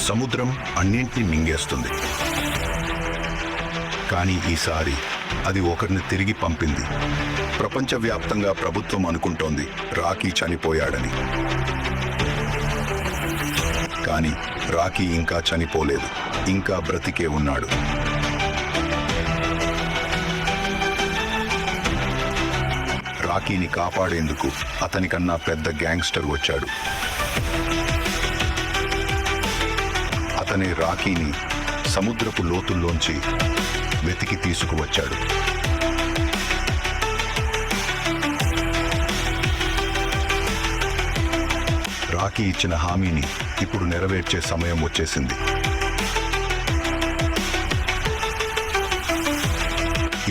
సముద్రం అన్నింటినీ మింగేస్తుంది. కానీ ఈసారి అది ఒకరిని తిరిగి పంపింది. ప్రపంచవ్యాప్తంగా ప్రభుత్వం అనుకుంటోంది రాకీ చనిపోయాడని. కానీ రాకీ ఇంకా చనిపోలేదు, ఇంకా బ్రతికే ఉన్నాడు. రాకీని కాపాడేందుకు అతనికన్నా పెద్ద గ్యాంగ్స్టర్ వచ్చాడు. అతనే రాకీని సముద్రపు లోతుల్లోంచి వెతికి తీసుకువచ్చాడు. రాకీ ఇచ్చిన హామీని ఇప్పుడు నెరవేర్చే సమయం వచ్చేసింది.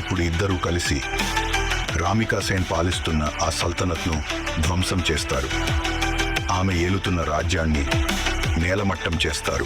ఇప్పుడు ఇద్దరూ కలిసి రామికా సేన్ పాలిస్తున్న ఆ సల్తనత్ను ధ్వంసం చేస్తారు. ఆమె ఏలుతున్న రాజ్యాన్ని నేలమట్టం చేస్తారు.